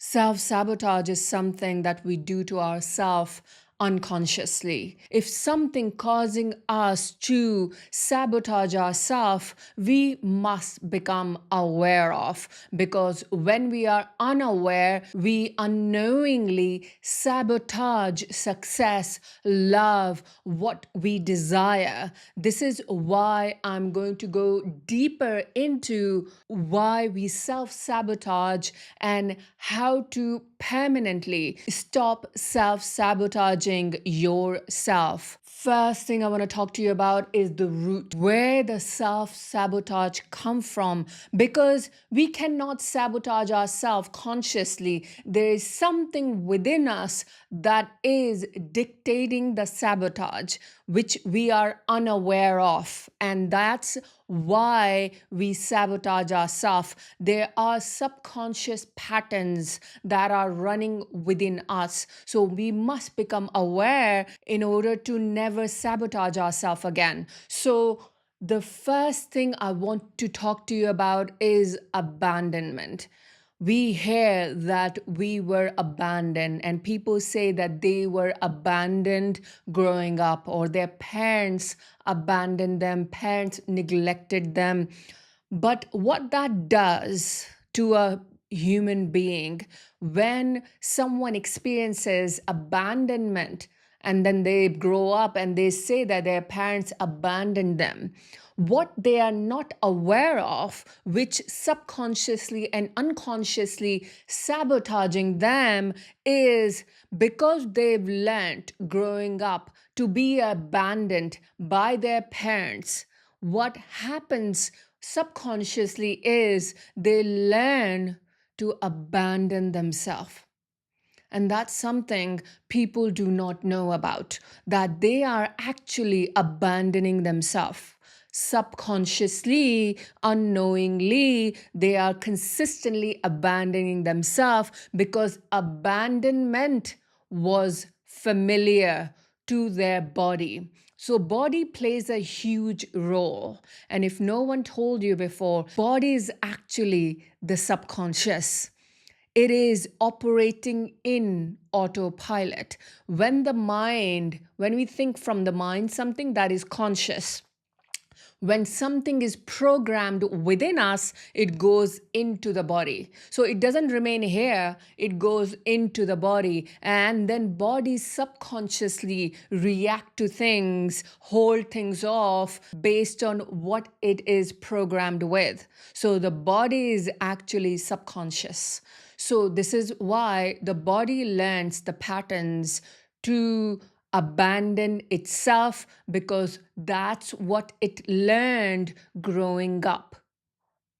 Self-sabotage is something that we do to ourselves unconsciously. If something causing us to sabotage ourselves, we must become aware of, because when we are unaware, we unknowingly sabotage success, love, what we desire. This is why I'm going to go deeper into why we self-sabotage and how to permanently stop self-sabotaging yourself. First thing I want to talk to you about is the root, where the self-sabotage come from, because we cannot sabotage ourselves consciously. There is something within us that is dictating the sabotage, which we are unaware of, and that's why we sabotage ourselves. There are subconscious patterns that are running within us. So we must become aware in order to never sabotage ourselves again. So the first thing I want to talk to you about is abandonment. We hear that we were abandoned, and people say that they were abandoned growing up, or their parents abandoned them, parents neglected them. But what that does to a human being, when someone experiences abandonment and then they grow up and they say that their parents abandoned them, what they are not aware of, which subconsciously and unconsciously sabotaging them, is because they've learned growing up to be abandoned by their parents. What happens subconsciously is they learn to abandon themselves. And that's something people do not know about, that they are actually abandoning themselves. Subconsciously, unknowingly, they are consistently abandoning themselves because abandonment was familiar to their body. So body plays a huge role. And if no one told you before, body is actually the subconscious. It is operating in autopilot. When we think from the mind, something that is conscious. When something is programmed within us, it goes into the body. So it doesn't remain here, it goes into the body. And then bodies subconsciously react to things, hold things off based on what it is programmed with. So the body is actually subconscious. So this is why the body learns the patterns to abandon itself, because that's what it learned growing up.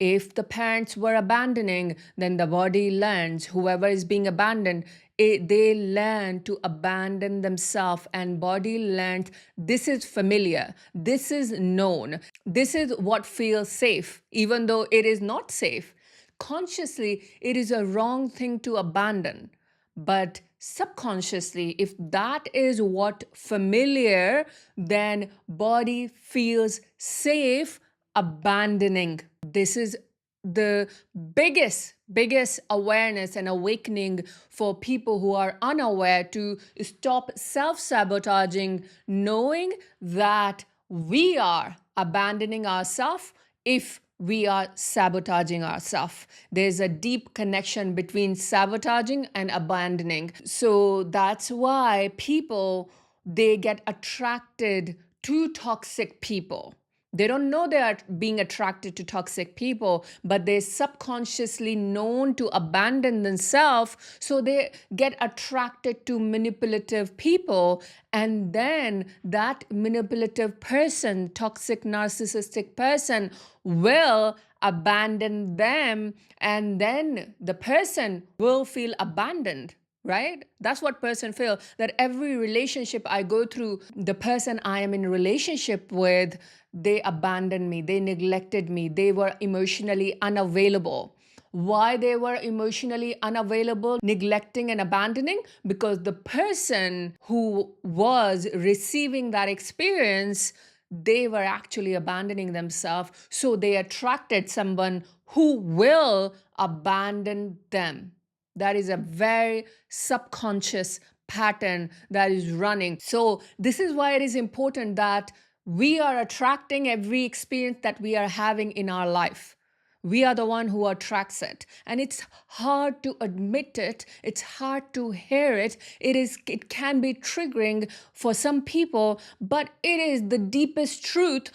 If the parents were abandoning, then the body learns, whoever is being abandoned, they learn to abandon themselves, and body learns this is familiar, this is known, this is what feels safe, even though it is not safe. Consciously, it is a wrong thing to abandon. But subconsciously, if that is what familiar, then body feels safe abandoning. This is the biggest awareness and awakening for people who are unaware, to stop self-sabotaging, knowing that we are abandoning ourselves if we are sabotaging ourselves. There's a deep connection between sabotaging and abandoning. So that's why people, they get attracted to toxic people. They don't know they are being attracted to toxic people, but they're subconsciously known to abandon themselves. So they get attracted to manipulative people. And then that manipulative person, toxic, narcissistic person, will abandon them. And then the person will feel abandoned. Right? That's what person feel, that every relationship I go through, the person I am in relationship with, they abandoned me, they neglected me, they were emotionally unavailable. Why they were emotionally unavailable, neglecting and abandoning? Because the person who was receiving that experience, they were actually abandoning themselves. So they attracted someone who will abandon them. That is a very subconscious pattern that is running. So, this is why it is important that we are attracting every experience that we are having in our life. We are the one who attracts it. And it's hard to admit it. It's hard to hear it. It can be triggering for some people, but it is the deepest truth.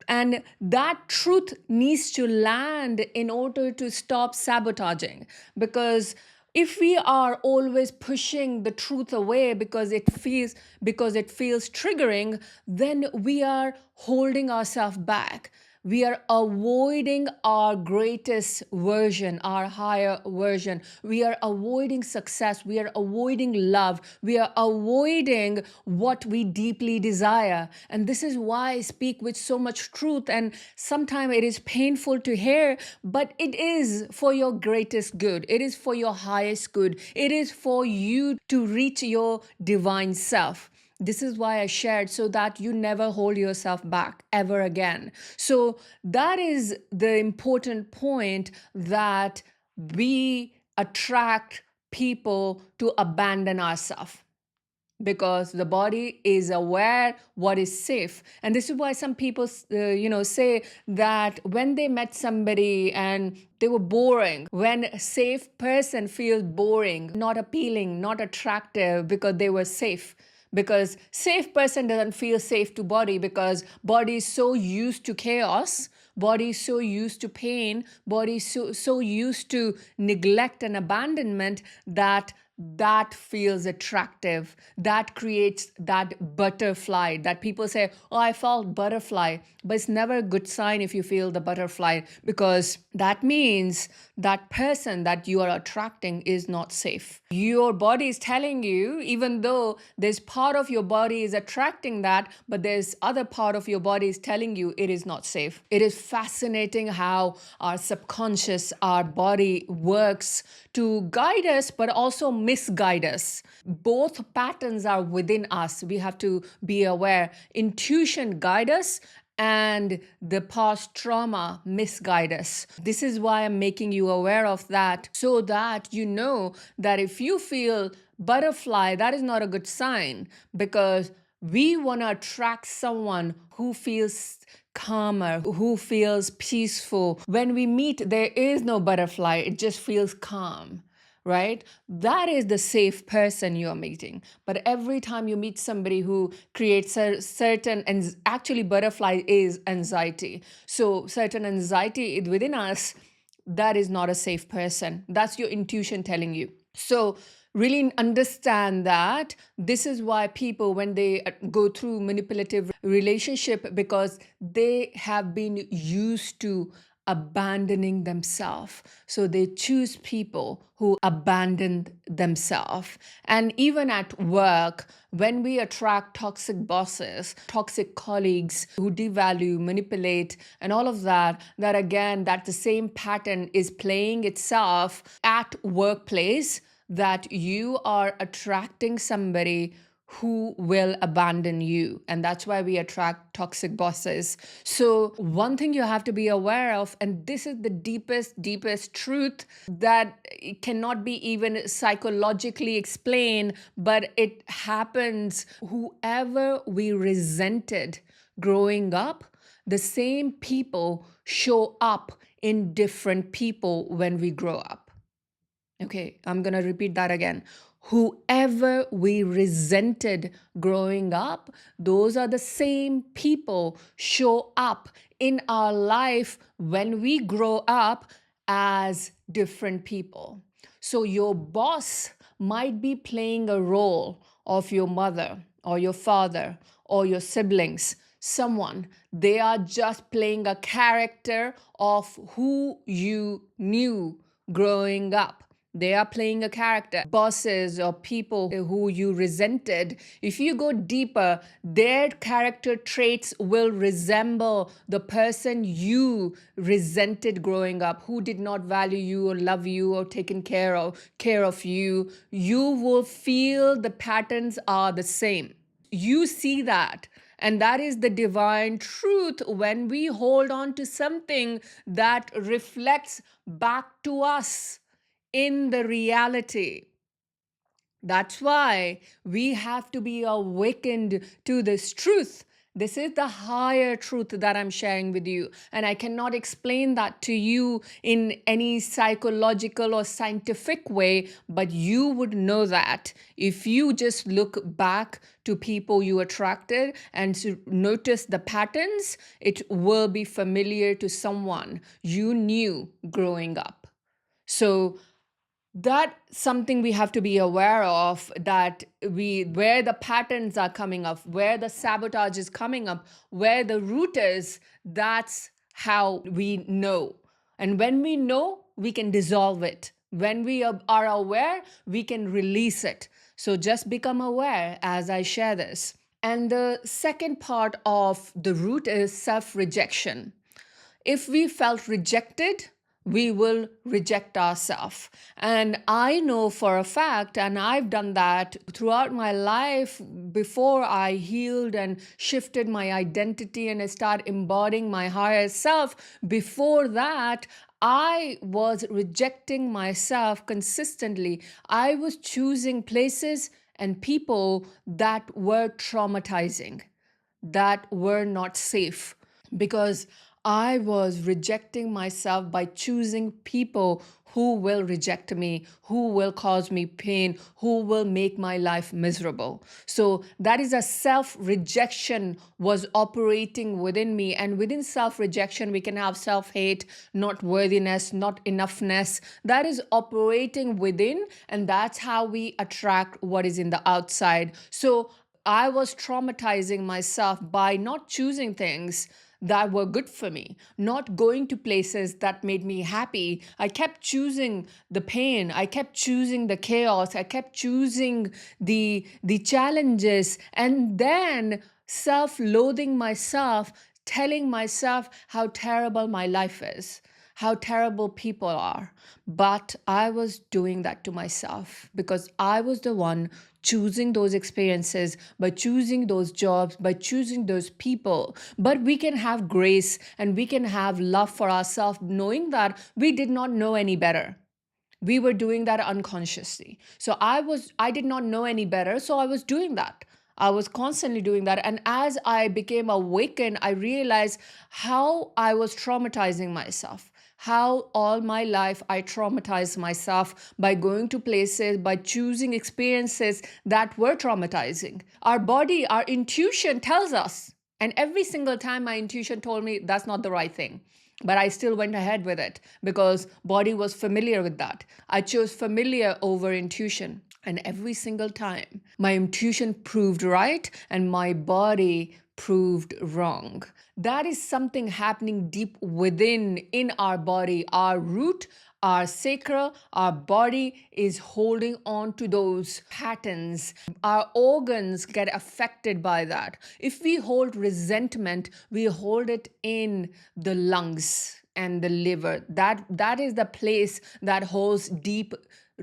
And that truth needs to land in order to stop sabotaging. Because if we are always pushing the truth away because it feels triggering, then we are holding ourselves back. We are avoiding our greatest version, our higher version. We are avoiding success. We are avoiding love. We are avoiding what we deeply desire. And this is why I speak with so much truth. And sometimes it is painful to hear, but it is for your greatest good. It is for your highest good. It is for you to reach your divine self. This is why I shared, so that you never hold yourself back ever again. So, that is the important point, that we attract people to abandon ourselves, because the body is aware what is safe. And this is why some people say that when they met somebody and they were boring, when a safe person feels boring, not appealing, not attractive, because they were safe. Because safe person doesn't feel safe to body, because body is so used to chaos, body is so used to pain, body is so used to neglect and abandonment, that feels attractive. That creates that butterfly that people say, oh, I felt butterfly. But it's never a good sign if you feel the butterfly, because that means that person that you are attracting is not safe. Your body is telling you, even though there's part of your body is attracting that, but there's other part of your body is telling you it is not safe. It is fascinating how our subconscious, our body works to guide us, but also misguide us. Both patterns are within us. We have to be aware. Intuition guide us, and the past trauma misguide us. This is why I'm making you aware of that, so that you know that if you feel butterfly, that is not a good sign, because we want to attract someone who feels calmer, who feels peaceful. When we meet, there is no butterfly, it just feels calm, right? That is the safe person you're meeting. But every time you meet somebody who creates a certain, and actually, butterfly is anxiety. So, certain anxiety within us, that is not a safe person. That's your intuition telling you. So, really understand that this is why people, when they go through manipulative relationship, because they have been used to abandoning themselves. So they choose people who abandon themselves. And even at work, when we attract toxic bosses, toxic colleagues who devalue, manipulate, and all of that, that again, that the same pattern is playing itself at workplace, that you are attracting somebody who will abandon you. And that's why we attract toxic bosses. So, one thing you have to be aware of, and this is the deepest truth that it cannot be even psychologically explained, but it happens. Whoever we resented growing up, the same people show up in different people when we grow up. Okay, I'm going to repeat that again. Whoever we resented growing up, those are the same people show up in our life when we grow up as different people. So your boss might be playing a role of your mother or your father or your siblings, someone. They are just playing a character of who you knew growing up. They are playing a character. Bosses or people who you resented, if you go deeper, their character traits will resemble the person you resented growing up, who did not value you or love you or taken care of you. You will feel the patterns are the same. You see that. And that is the divine truth when we hold on to something that reflects back to us in the reality. That's why we have to be awakened to this truth. This is the higher truth that I'm sharing with you. And I cannot explain that to you in any psychological or scientific way, but you would know that if you just look back to people you attracted and to notice the patterns, it will be familiar to someone you knew growing up. So that's something we have to be aware of, that we where the patterns are coming up, where the sabotage is coming up, where the root is. That's how we know. And when we know, we can dissolve it. When we are aware, we can release it. So just become aware as I share this. And the second part of the root is self rejection. If we felt rejected, we will reject ourselves. And I know for a fact, and I've done that throughout my life before I healed and shifted my identity and I started embodying my higher self. Before that, I was rejecting myself consistently. I was choosing places and people that were traumatizing, that were not safe, because I was rejecting myself by choosing people who will reject me, who will cause me pain, who will make my life miserable. So that is a self rejection was operating within me. And within self rejection, we can have self hate, not worthiness, not enoughness. That is operating within, and that's how we attract what is in the outside. So I was traumatizing myself by not choosing things that were good for me, not going to places that made me happy. I kept choosing the pain, I kept choosing the chaos, I kept choosing the challenges, and then self-loathing myself, telling myself how terrible my life is, how terrible people are. But I was doing that to myself because I was the one choosing those experiences, by choosing those jobs, by choosing those people. But we can have grace and we can have love for ourselves, knowing that we did not know any better. We were doing that unconsciously. So I did not know any better, so I was doing that. I was constantly doing that. And as I became awakened, I realized how I was traumatizing myself, how all my life I traumatized myself by going to places, by choosing experiences that were traumatizing. Our body, our intuition tells us. And every single time my intuition told me that's not the right thing, but I still went ahead with it because body was familiar with that. I chose familiar over intuition. And every single time, my intuition proved right and my body proved wrong. That is something happening deep within in our body. Our root, our sacral, our body is holding on to those patterns. Our organs get affected by that. If we hold resentment, we hold it in the lungs and the liver. That is the place that holds deep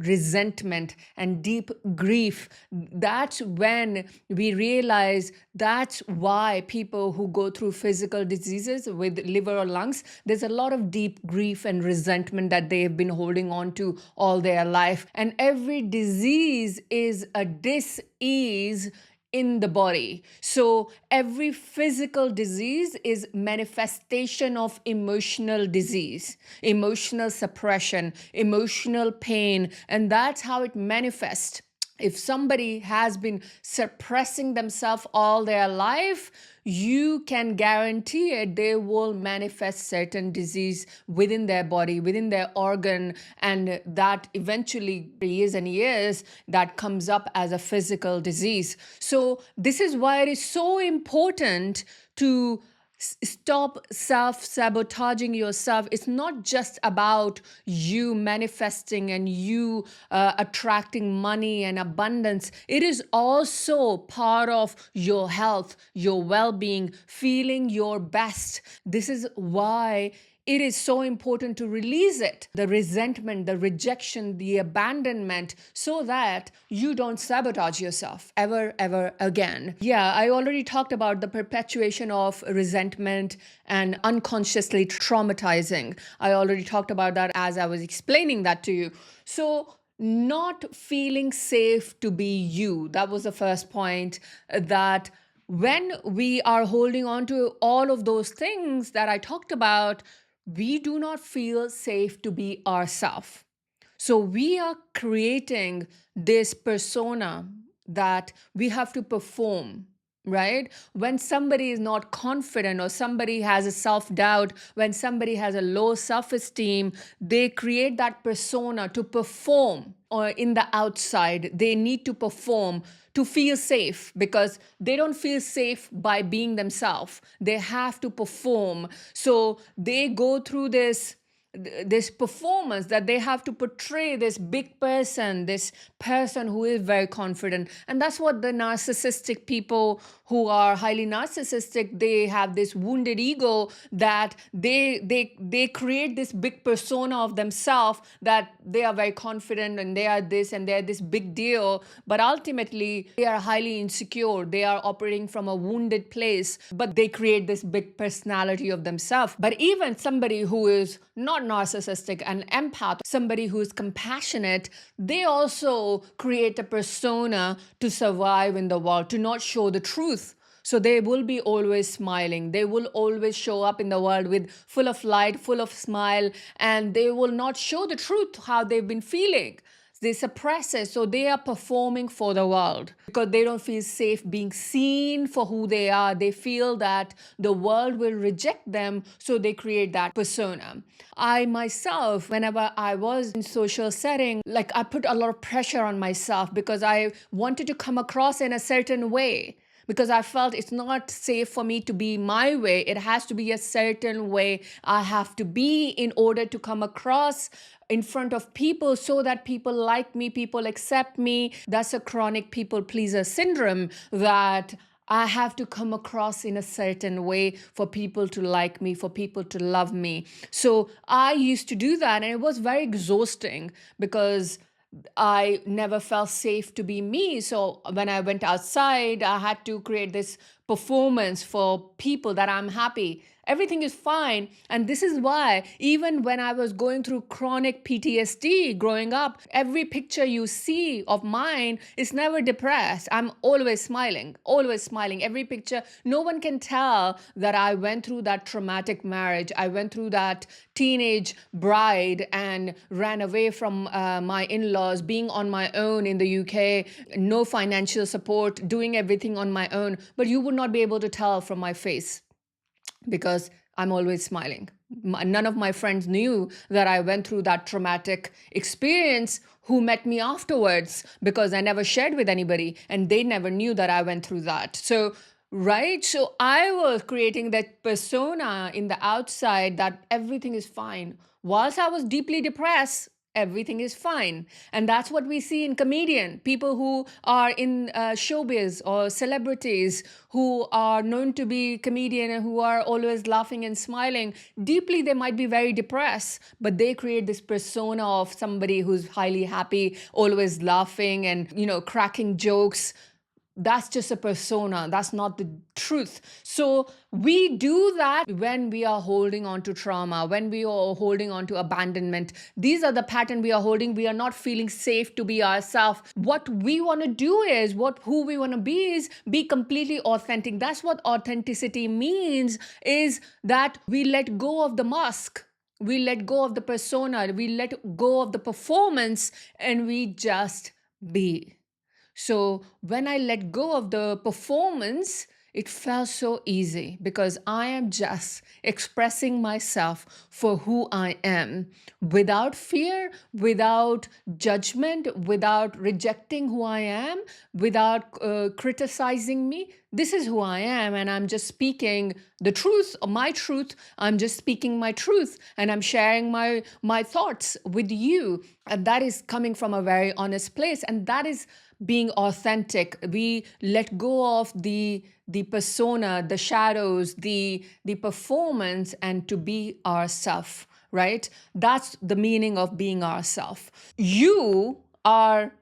resentment and deep grief. That's when we realize that's why people who go through physical diseases with liver or lungs, there's a lot of deep grief and resentment that they have been holding on to all their life. And every disease is a dis-ease in the body. So every physical disease is manifestation of emotional disease, emotional suppression, emotional pain, and that's how it manifests. If somebody has been suppressing themselves all their life, you can guarantee it they will manifest certain disease within their body, within their organ, and that eventually years and years that comes up as a physical disease. So this is why it is so important to stop self-sabotaging yourself. It's not just about you manifesting and you attracting money and abundance. It is also part of your health, your well-being, feeling your best. This is why it is so important to release it, the resentment, the rejection, the abandonment, so that you don't sabotage yourself ever again. Yeah, I already talked about the perpetuation of resentment and unconsciously traumatizing. I already talked about that as I was explaining that to you. So, not feeling safe to be you. That was the first point, that when we are holding on to all of those things that I talked about, we do not feel safe to be ourselves. So we are creating this persona that we have to perform, right? When somebody is not confident, or somebody has a self doubt, when somebody has a low self esteem, they create that persona to perform, or in the outside, they need to perform to feel safe, because they don't feel safe by being themselves. They have to perform. So they go through this performance, that they have to portray this big person, this person who is very confident. And that's what the narcissistic people who are highly narcissistic, they have this wounded ego, that they create this big persona of themselves, that they are very confident and they are this and they're this big deal. But ultimately, they are highly insecure. They are operating from a wounded place, but they create this big personality of themselves. But even somebody who is not narcissistic, an empath, somebody who is compassionate, they also create a persona to survive in the world, to not show the truth. So they will be always smiling. They will always show up in the world with full of light, full of smile, and they will not show the truth, how they've been feeling. They suppress it. So they are performing for the world because they don't feel safe being seen for who they are. They feel that the world will reject them. So they create that persona. I myself, whenever I was in social setting, like I put a lot of pressure on myself because I wanted to come across in a certain way, because I felt it's not safe for me to be my way. It has to be a certain way I have to be in order to come across in front of people, so that people like me, people accept me. That's a chronic people pleaser syndrome, that I have to come across in a certain way for people to like me, for people to love me. So I used to do that, and it was very exhausting because I never felt safe to be me. So when I went outside, I had to create this performance for people that I'm happy. Everything is fine. And this is why, even when I was going through chronic PTSD growing up, every picture you see of mine is never depressed. I'm always smiling, always smiling. Every picture, no one can tell that I went through that traumatic marriage. I went through that teenage bride and ran away from my in laws, being on my own in the UK, no financial support, doing everything on my own. But you would not be able to tell from my face, because I'm always smiling. None of my friends knew that I went through that traumatic experience, who met me afterwards, because I never shared with anybody and they never knew that I went through that. So, right? So I was creating that persona in the outside that everything is fine. Whilst I was deeply depressed, everything is fine. And that's what we see in comedian people who are in showbiz, or celebrities who are known to be comedian and who are always laughing and smiling. Deeply, they might be very depressed, but they create this persona of somebody who's highly happy, always laughing and, cracking jokes. That's just a persona. That's not the truth. So we do that when we are holding on to trauma, when we are holding on to abandonment. These are the pattern we are holding. We are not feeling safe to be ourselves. What we want to do is, who we want to be is be completely authentic. That's what authenticity means, is that we let go of the mask. We let go of the persona. We let go of the performance, and we just be. So when I let go of the performance, it felt so easy, because I am just expressing myself for who I am, without fear, without judgment, without rejecting who I am, without criticizing me. this is who I am, and I'm just speaking the truth, my truth. I'm just speaking my truth, and I'm sharing my thoughts with you. And that is coming from a very honest place, and that is being authentic. We let go of the persona, the shadows, the performance, and to be ourself, right? That's the meaning of being ourself. You are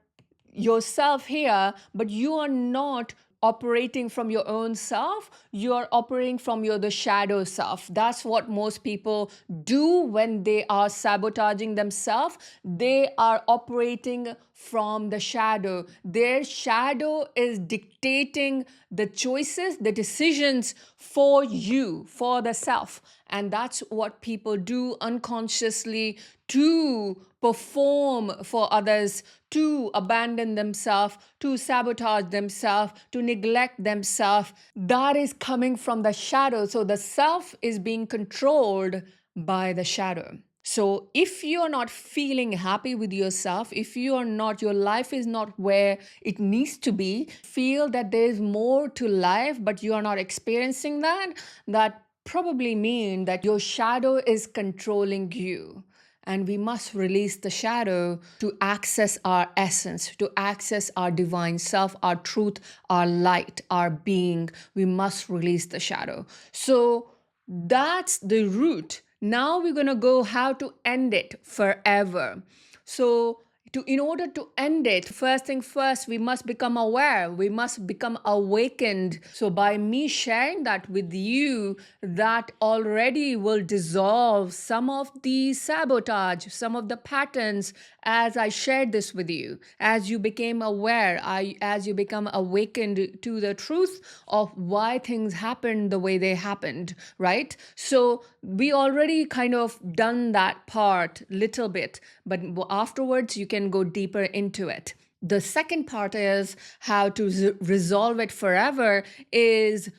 yourself here, but you are not operating from your own self. You are operating from your the shadow self. That's what most people do when they are sabotaging themselves. They are operating from the shadow. Their shadow is dictating the choices, the decisions for you, for the self. And that's what people do unconsciously to perform for others, to abandon themselves, to sabotage themselves, to neglect themselves. That is coming from the shadow. So the self is being controlled by the shadow. So if you're not feeling happy with yourself, if you are not, your life is not where it needs to be, feel that there's more to life, but you are not experiencing that, that probably mean that your shadow is controlling you. And we must release the shadow to access our essence, to access our divine self, our truth, our light, our being. We must release the shadow. So that's the root. Now we're going to go how to end it forever. So in order to end it, first thing first, we must become aware. We must become awakened. So by me sharing that with you, that already will dissolve some of the sabotage, some of the patterns as I shared this with you. As you became aware, as you become awakened to the truth of why things happened the way they happened, right? So we already kind of done that part little bit, but afterwards you can go deeper into it. The second part is how to resolve it forever is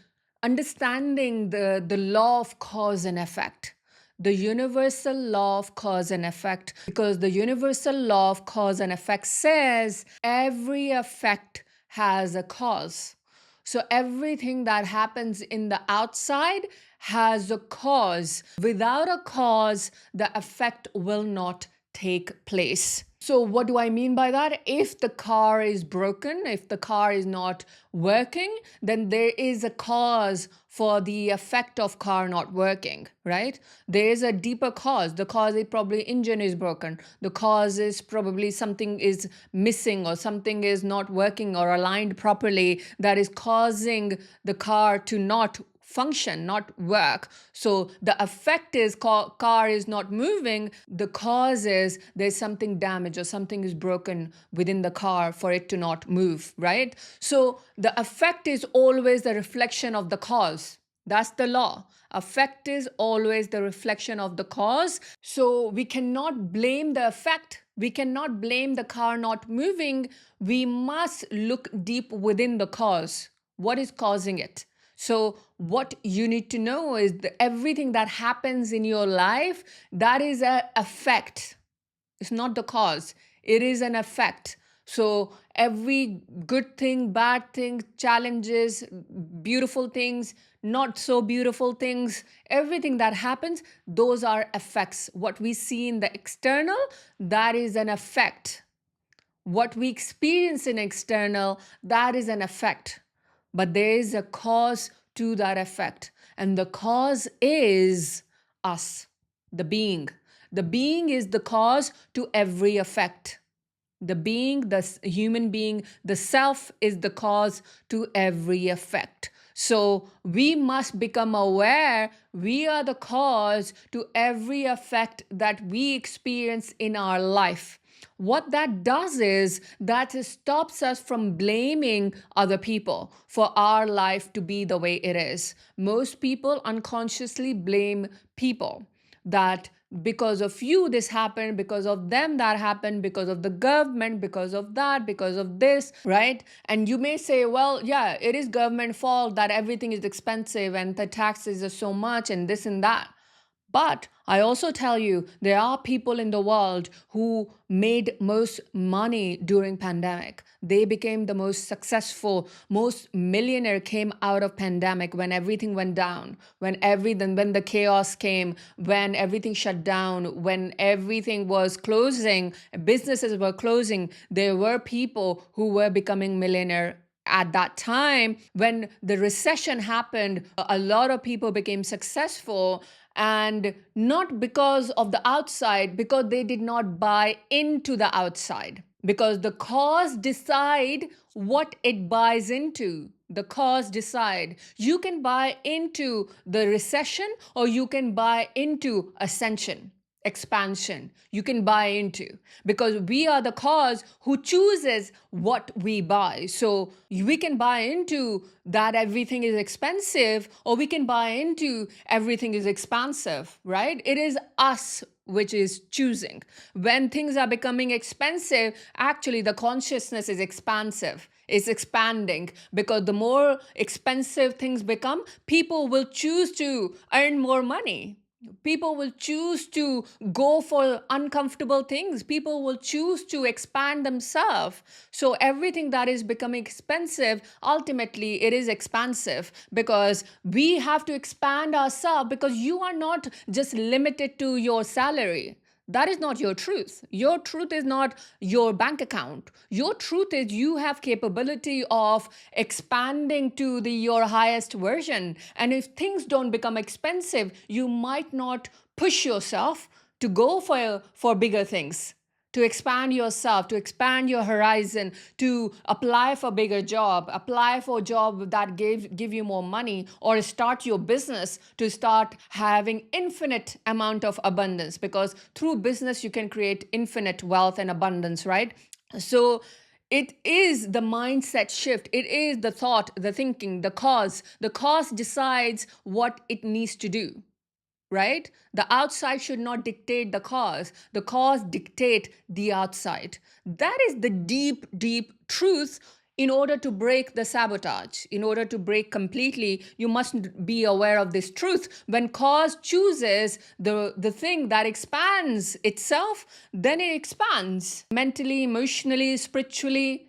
understanding the law of cause and effect, the universal law of cause and effect, because the universal law of cause and effect says every effect has a cause. So everything that happens in the outside has a cause. Without a cause, the effect will not take place. So, what do I mean by that? If the car is broken, if the car is not working, then there is a cause for the effect of car not working, right? There is a deeper cause. The cause is probably engine is broken. The cause is probably something is missing or something is not working or aligned properly that is causing the car to not function, not work. So the effect is car is not moving. The cause is there's something damaged or something is broken within the car for it to not move, right? So the effect is always the reflection of the cause. That's the law. Effect is always the reflection of the cause. So we cannot blame the effect. We cannot blame the car not moving. We must look deep within the cause. What is causing it? So what you need to know is that everything that happens in your life, that is an effect. It's not the cause. It is an effect. So every good thing, bad thing, challenges, beautiful things, not so beautiful things, everything that happens, those are effects. What we see in the external, that is an effect. What we experience in external, that is an effect. But there is a cause to that effect. And the cause is us, the being. The being is the cause to every effect. The being, the human being, the self is the cause to every effect. So we must become aware we are the cause to every effect that we experience in our life. What that does is that it stops us from blaming other people for our life to be the way it is. Most people unconsciously blame people that because of you this happened, because of them that happened, because of the government, because of that, because of this, right? And you may say, well, yeah, it is government fault that everything is expensive and the taxes are so much and this and that. But I also tell you, there are people in the world who made most money during pandemic. They became the most successful, most millionaire came out of pandemic when everything went down, when the chaos came, when everything shut down, when everything was closing, businesses were closing. There were people who were becoming millionaire at that time. When the recession happened, a lot of people became successful, and not because of the outside, because they did not buy into the outside, because the cause decide what it buys into. The cause decide. You can buy into the recession, or you can buy into ascension, expansion. You can buy into, because we are the cause who chooses what we buy. So we can buy into that everything is expensive, or we can buy into everything is expansive, right? It is us which is choosing. When things are becoming expensive, actually the consciousness is expansive. It's expanding, because the more expensive things become, people will choose to earn more money. People will choose to go for uncomfortable things. People will choose to expand themselves. So everything that is becoming expensive, ultimately it is expansive, because we have to expand ourselves, because you are not just limited to your salary. That is not your truth. Your truth is not your bank account. Your truth is you have capability of expanding to your highest version. And if things don't become expensive, you might not push yourself to go for bigger things, to expand yourself, to expand your horizon, to apply for bigger job, apply for a job that give you more money, or start your business to start having infinite amount of abundance, because through business you can create infinite wealth and abundance, right? So it is the mindset shift. It is the thought, the thinking, the cause. The cause decides what it needs to do, right? The outside should not dictate the cause. The cause dictate the outside. That is the deep, deep truth. In order to break the sabotage, in order to break completely, you must be aware of this truth. When cause chooses the thing that expands itself, then it expands mentally, emotionally, spiritually.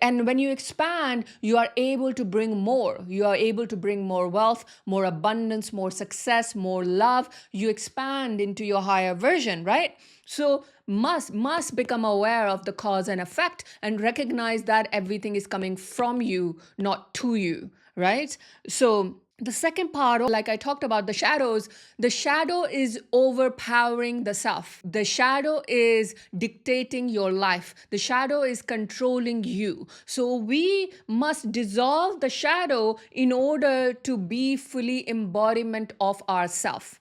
And when you expand, you are able to bring more. You are able to bring more wealth, more abundance, more success, more love. You expand into your higher version, right? So must become aware of the cause and effect, and recognize that everything is coming from you, not to you, right? So the second part, like I talked about the shadow is overpowering the self. The shadow is dictating your life. The shadow is controlling you. So we must dissolve the shadow in order to be fully embodiment of ourself,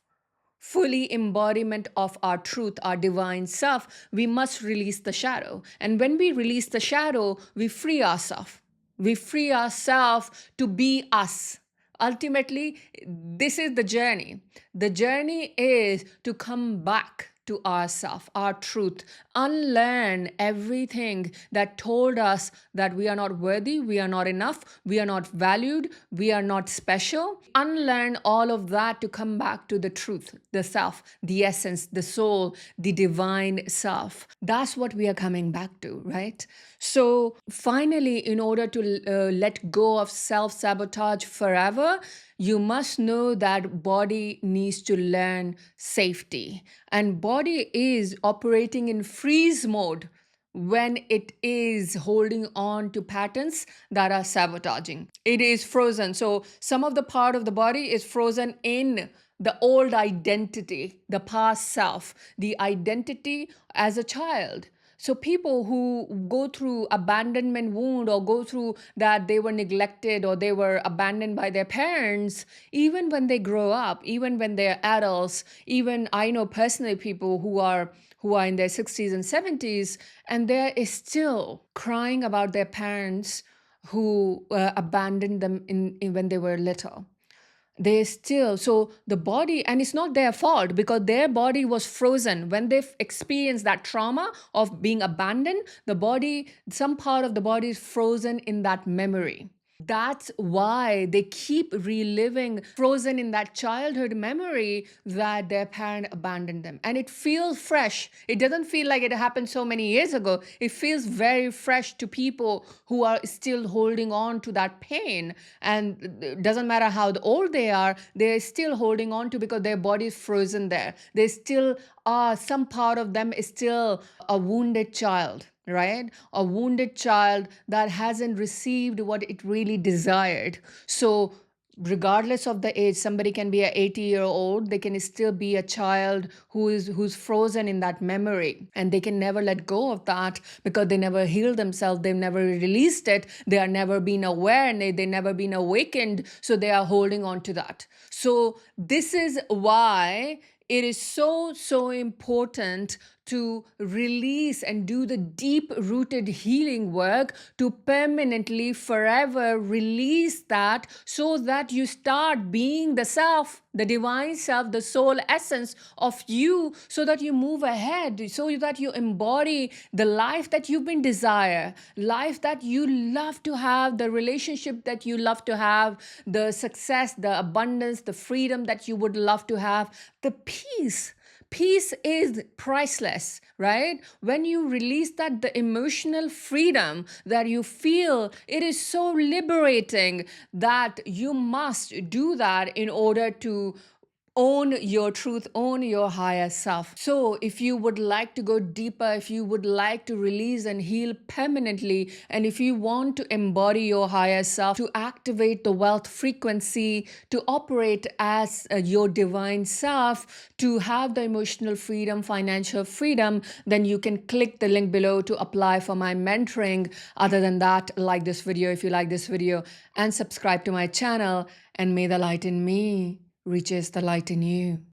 fully embodiment of our truth, our divine self. We must release the shadow. And when we release the shadow, we free ourselves. We free ourselves to be us. Ultimately, this is the journey. The journey is to come back to ourself, our truth, unlearn everything that told us that we are not worthy, we are not enough, we are not valued, we are not special. Unlearn all of that to come back to the truth, the self, the essence, the soul, the divine self. That's what we are coming back to, right? So finally, in order to let go of self-sabotage forever, you must know that body needs to learn safety, and body is operating in freeze mode when it is holding on to patterns that are sabotaging. It is frozen. So some of the part of the body is frozen in the old identity, the past self, the identity as a child. So people who go through abandonment wound, or go through that they were neglected or they were abandoned by their parents, even when they grow up, even when they're adults, even I know personally people who are in their 60s and 70s, and they're still crying about their parents who abandoned them in when they were little. They still, so the body, and it's not their fault, because their body was frozen when they've experienced that trauma of being abandoned. The body, some part of the body is frozen in that memory. that's why they keep reliving, frozen in that childhood memory that their parent abandoned them. And it feels fresh. It doesn't feel like it happened so many years ago. It feels very fresh to people who are still holding on to that pain. And it doesn't matter how old they are, they're still holding on to, because their body is frozen there. They still are, some part of them is still a wounded child, right? A wounded child that hasn't received what it really desired. So regardless of the age, somebody can be a 80-year-old, they can still be a child who's frozen in that memory, and they can never let go of that because they never healed themselves, they've never released it, they are never been aware, and they never been awakened, so they are holding on to that. So this is why it is so important to release and do the deep rooted healing work to permanently, forever release that, so that you start being the self, the divine self, the soul essence of you, so that you move ahead, so that you embody the life that you've been desire, life that you love to have, the relationship that you love to have, the success, the abundance, the freedom that you would love to have, the peace. Peace is priceless, right? When you release that, the emotional freedom that you feel, it is so liberating that you must do that in order to own your truth, own your higher self. So if you would like to go deeper, if you would like to release and heal permanently, and if you want to embody your higher self, to activate the wealth frequency, to operate as your divine self, to have the emotional freedom, financial freedom, then you can click the link below to apply for my mentoring. Other than that, like this video if you like this video, and subscribe to my channel, and may the light in me reaches the light in you.